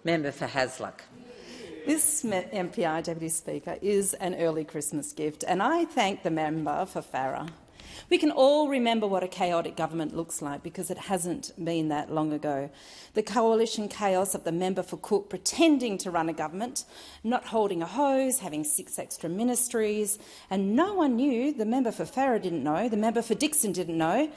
Member for Hasluck. This MPI, Deputy Speaker, is an early Christmas gift, and I thank the member for Farrer. We can all remember what a chaotic government looks like because it hasn't been that long ago. The coalition chaos of the member for Cook pretending to run a government, not holding a hose, having 6 extra ministries, and no one knew. The member for Farrer didn't know, the member for Dixon didn't know,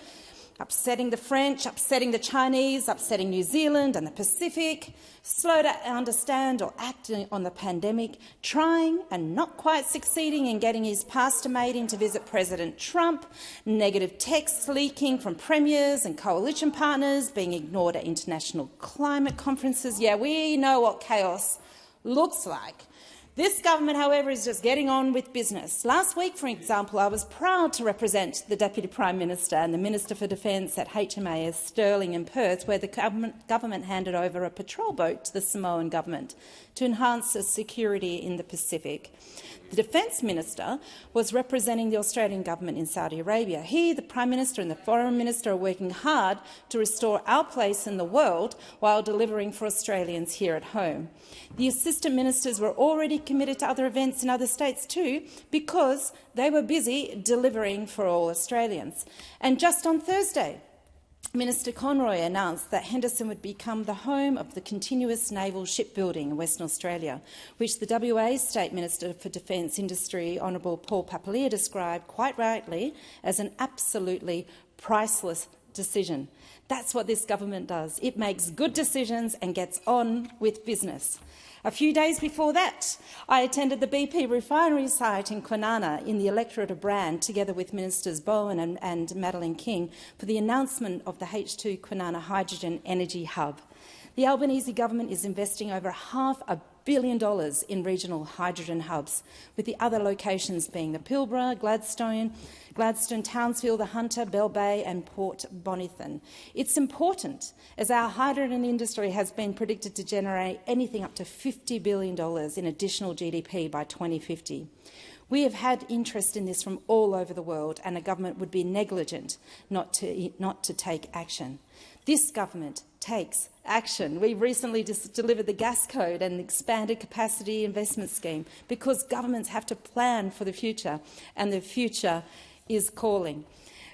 upsetting the French, upsetting the Chinese, upsetting New Zealand and the Pacific, slow to understand or act on the pandemic, trying and not quite succeeding in getting his pastor mate in to visit President Trump, negative texts leaking from premiers and coalition partners, being ignored at international climate conferences. Yeah, we know what chaos looks like. This government, however, is just getting on with business. Last week, for example, I was proud to represent the Deputy Prime Minister and the Minister for Defence at HMAS Stirling in Perth, where the government handed over a patrol boat to the Samoan government to enhance the security in the Pacific. The Defence Minister was representing the Australian government in Saudi Arabia. He, the Prime Minister and the Foreign Minister are working hard to restore our place in the world while delivering for Australians here at home. The Assistant Ministers were already committed to other events in other states too because they were busy delivering for all Australians. And just on Thursday, Minister Conroy announced that Henderson would become the home of the continuous naval shipbuilding in Western Australia, which the WA State Minister for Defence Industry, Honourable Paul Papalia, described quite rightly as an absolutely priceless decision. That's what this government does. It makes good decisions and gets on with business. A few days before that, I attended the BP refinery site in Kwinana in the electorate of Brand, together with Ministers Bowen and Madeleine King, for the announcement of the H2 Kwinana Hydrogen Energy Hub. The Albanese Government is investing over $500 million in regional hydrogen hubs, with the other locations being the Pilbara, Gladstone, Townsville, the Hunter, Bell Bay and Port Bonython. It's important, as our hydrogen industry has been predicted to generate anything up to $50 billion in additional GDP by 2050. We have had interest in this from all over the world, and a government would be negligent not to take action. This government takes action. We recently delivered the gas code and expanded capacity investment scheme because governments have to plan for the future, and the future is calling.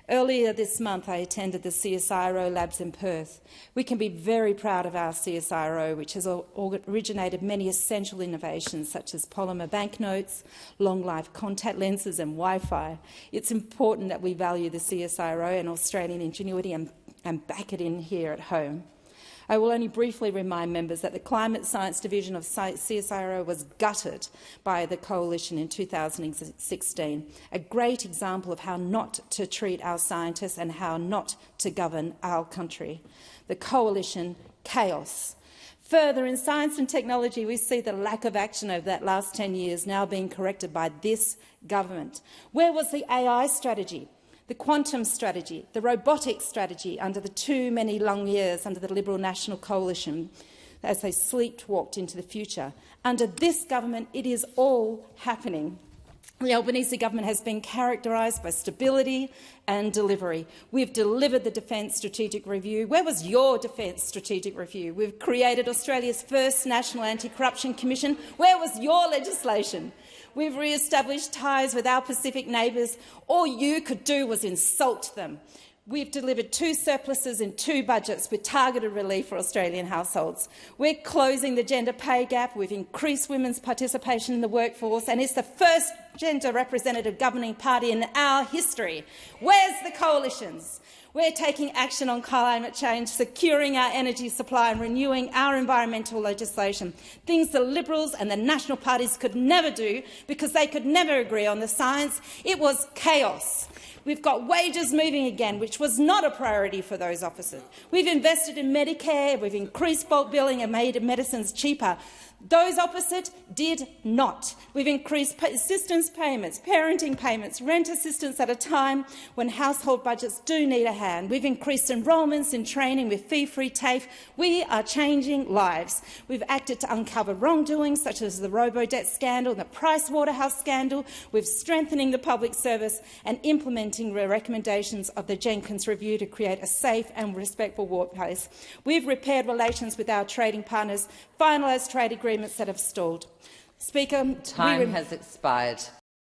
Earlier this month, I attended the CSIRO labs in Perth. We can be very proud of our CSIRO, which has originated many essential innovations such as polymer banknotes, long-life contact lenses and Wi-Fi. It's important that we value the CSIRO and Australian ingenuity and back it in here at home. I will only briefly remind members that the Climate Science Division of CSIRO was gutted by the Coalition in 2016, a great example of how not to treat our scientists and how not to govern our country. The Coalition, chaos. Further, in science and technology, we see the lack of action over that last 10 years now being corrected by this government. Where was the AI strategy? The quantum strategy, the robotics strategy under the too many long years under the Liberal National Coalition as they sleepwalked into the future. Under this government, it is all happening. The Albanese Government has been characterised by stability and delivery. We've delivered the Defence Strategic Review. Where was your Defence Strategic Review? We've created Australia's first National Anti-Corruption Commission. Where was your legislation? We've re-established ties with our Pacific neighbours. All you could do was insult them. We've delivered 2 surpluses in 2 budgets with targeted relief for Australian households. We're closing the gender pay gap. We've increased women's participation in the workforce, and it's the first gender representative governing party in our history. Where's the coalitions? We're taking action on climate change, securing our energy supply and renewing our environmental legislation, things the Liberals and the national parties could never do because they could never agree on the science. It was chaos. We've got wages moving again, which was not a priority for those officers. We've invested in Medicare, we've increased bulk billing and made medicines cheaper. Those opposite did not. We've increased assistance payments, parenting payments, rent assistance at a time when household budgets do need a hand. We've increased enrolments in training with fee-free TAFE. We are changing lives. We've acted to uncover wrongdoings such as the robo-debt scandal and the Price Waterhouse scandal. We're strengthening the public service and implementing the recommendations of the Jenkins Review to create a safe and respectful workplace. We've repaired relations with our trading partners, finalised trade agreements that have stalled. Speaker, time has expired.